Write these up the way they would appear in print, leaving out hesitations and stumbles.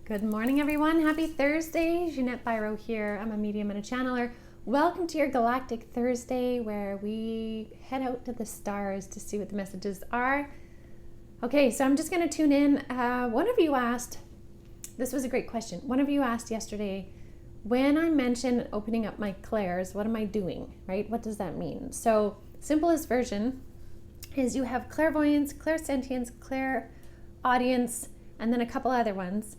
Good morning, everyone. Happy Thursday. Jeanette Biro here. I'm a medium and a channeler. Welcome to your Galactic Thursday, where we head out to the stars to see what the messages are. Okay, so I'm just going to tune in. One of you asked, this was a great question. One of you asked yesterday, when I mention opening up my clairs, what am I doing, right? What does that mean? So simplest version is you have clairvoyance, clairsentience, clairaudience, and then a couple other ones.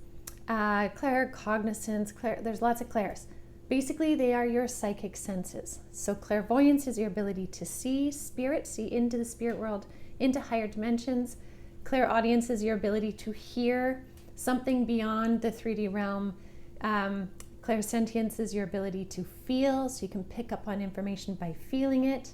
Claircognizance, there's lots of clairs. Basically, they are your psychic senses. So clairvoyance is your ability to see spirit, see into the spirit world, into higher dimensions. Clairaudience is your ability to hear something beyond the 3D realm. Clairsentience is your ability to feel, so you can pick up on information by feeling it,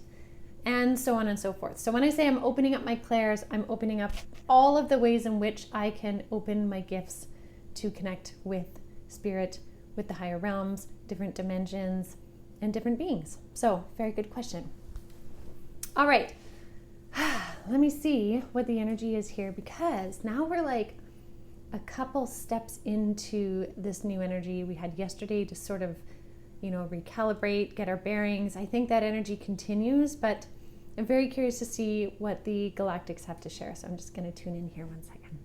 and so on and so forth. So when I say I'm opening up my clairs, I'm opening up all of the ways in which I can open my gifts to connect with spirit, with the higher realms, different dimensions, and different beings. So, very good question. All right, let me see what the energy is here, because now we're like a couple steps into this new energy we had yesterday to sort of, recalibrate, get our bearings. I think that energy continues, but I'm very curious to see what the Galactics have to share. So I'm just going to tune in here 1 second.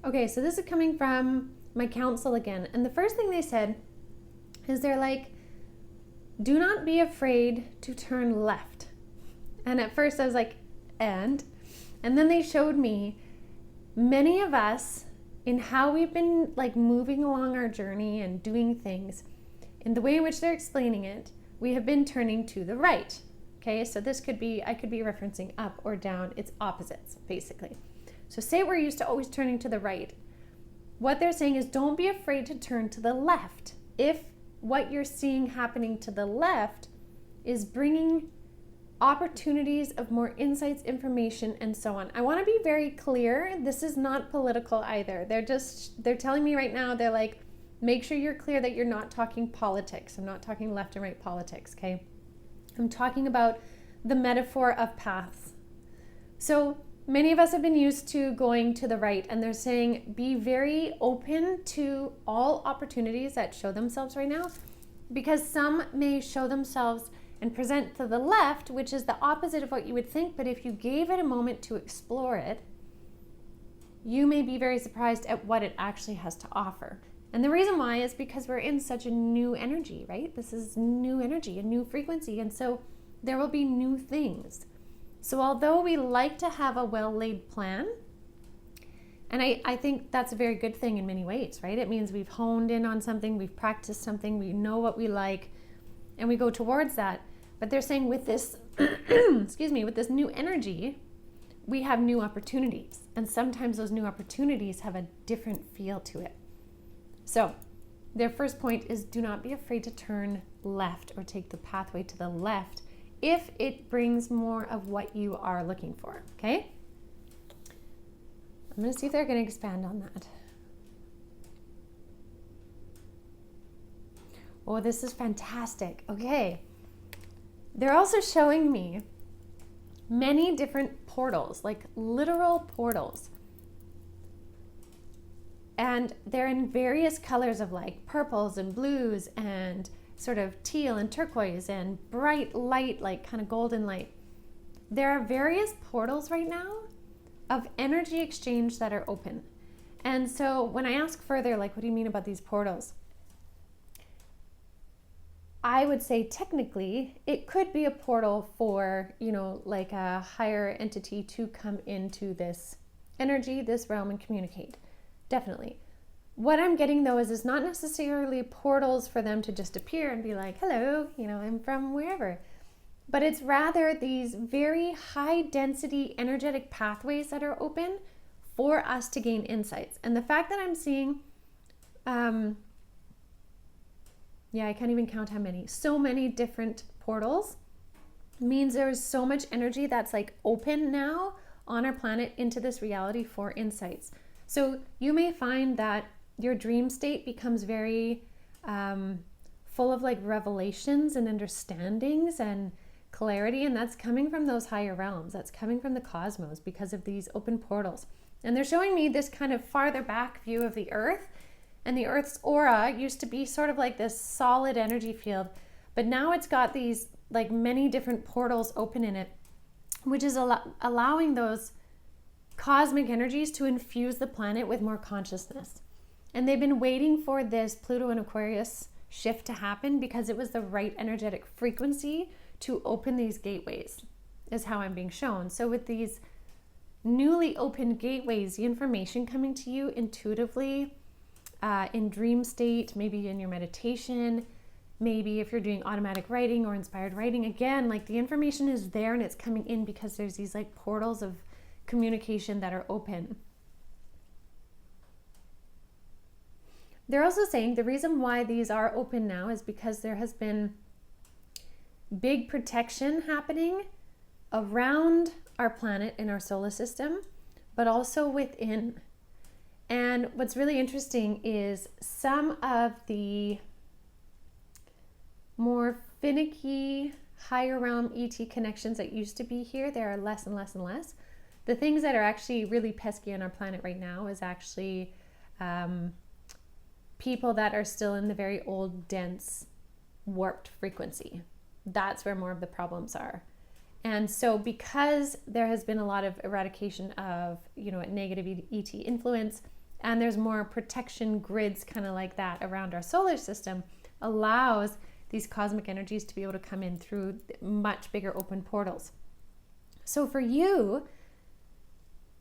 Okay, so this is coming from my council again. And the first thing they said is they're like, do not be afraid to turn left. And at first I was like, and then they showed me many of us in how we've been like moving along our journey and doing things. In the way in which they're explaining it, we have been turning to the right. Okay, so this could be, I could be referencing up or down. It's opposites, basically. So say we're used to always turning to the right. What they're saying is don't be afraid to turn to the left. If what you're seeing happening to the left is bringing opportunities of more insights, information, and so on. I want to be very clear. This is not political either. They're telling me right now, they're like, make sure you're clear that you're not talking politics. I'm not talking left and right politics, okay? I'm talking about the metaphor of paths. So many of us have been used to going to the right, and they're saying be very open to all opportunities that show themselves right now, because some may show themselves and present to the left, which is the opposite of what you would think, but if you gave it a moment to explore it, you may be very surprised at what it actually has to offer. And the reason why is because we're in such a new energy, right? This is new energy, a new frequency, and so there will be new things. So although we like to have a well-laid plan, and I think that's a very good thing in many ways, right? It means we've honed in on something, we've practiced something, we know what we like, and we go towards that. But they're saying with this, with this new energy, we have new opportunities. And sometimes those new opportunities have a different feel to it. So their first point is do not be afraid to turn left or take the pathway to the left if it brings more of what you are looking for, okay? I'm gonna see if they're gonna expand on that. Oh, this is fantastic. Okay. They're also showing me many different portals, like literal portals. And they're in various colors of like purples and blues and sort of teal and turquoise and bright light, like kind of golden light. There are various portals right now of energy exchange that are open. And so when I ask further, like, what do you mean about these portals? I would say technically it could be a portal for, like a higher entity to come into this energy, this realm, and communicate. Definitely. What I'm getting though is it's not necessarily portals for them to just appear and be like, hello, I'm from wherever. But it's rather these very high density energetic pathways that are open for us to gain insights. And the fact that I'm seeing, I can't even count how many, so many different portals means there is so much energy that's like open now on our planet into this reality for insights. So you may find that your dream state becomes very full of like revelations and understandings and clarity, and that's coming from those higher realms. That's coming from the cosmos because of these open portals. And they're showing me this kind of farther back view of the earth, and the earth's aura used to be sort of like this solid energy field, but now it's got these like many different portals open in it, which is allowing those cosmic energies to infuse the planet with more consciousness. And they've been waiting for this Pluto and Aquarius shift to happen because it was the right energetic frequency to open these gateways, is how I'm being shown. So with these newly opened gateways, the information coming to you intuitively, in dream state, maybe in your meditation, maybe if you're doing automatic writing or inspired writing, again, like the information is there and it's coming in because there's these like portals of communication that are open. They're also saying the reason why these are open now is because there has been big protection happening around our planet in our solar system, but also within. And what's really interesting is some of the more finicky, higher realm ET connections that used to be here, there are less and less and less. The things that are actually really pesky on our planet right now is actually people that are still in the very old, dense, warped frequency. That's where more of the problems are. And so because there has been a lot of eradication of, negative ET influence, and there's more protection grids kind of like that around our solar system, allows these cosmic energies to be able to come in through much bigger open portals. So for you,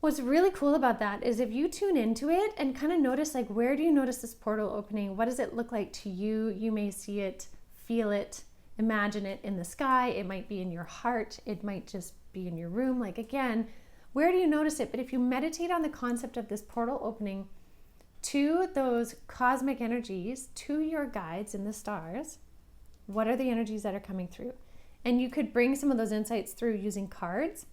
what's really cool about that is if you tune into it and kind of notice, like, where do you notice this portal opening? What does it look like to you? You may see it, feel it, imagine it in the sky. It might be in your heart. It might just be in your room. Like, again, where do you notice it? But if you meditate on the concept of this portal opening to those cosmic energies, to your guides in the stars, what are the energies that are coming through? And you could bring some of those insights through using cards.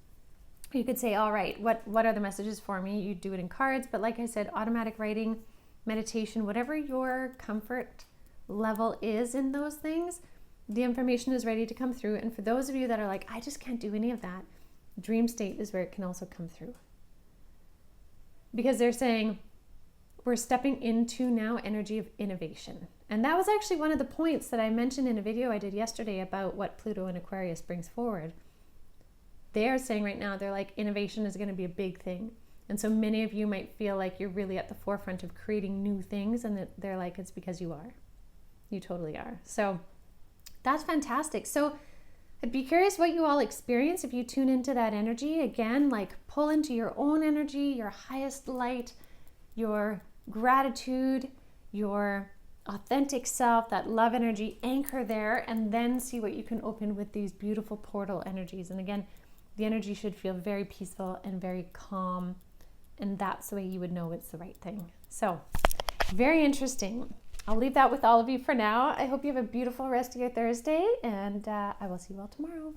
You could say, all right, what are the messages for me? You do it in cards, but like I said, automatic writing, meditation, whatever your comfort level is in those things, the information is ready to come through. And for those of you that are like, I just can't do any of that, dream state is where it can also come through. Because they're saying, we're stepping into now energy of innovation. And that was actually one of the points that I mentioned in a video I did yesterday about what Pluto and Aquarius brings forward. They are saying right now, they're like, innovation is going to be a big thing. And so many of you might feel like you're really at the forefront of creating new things, and they're like, it's because you are. You totally are. So that's fantastic. So I'd be curious what you all experience if you tune into that energy. Again, like, pull into your own energy, your highest light, your gratitude, your authentic self, that love energy, anchor there, and then see what you can open with these beautiful portal energies. And again, the energy should feel very peaceful and very calm, and that's the way you would know it's the right thing. So very interesting. I'll leave that with all of you for now. I hope you have a beautiful rest of your Thursday, and I will see you all tomorrow.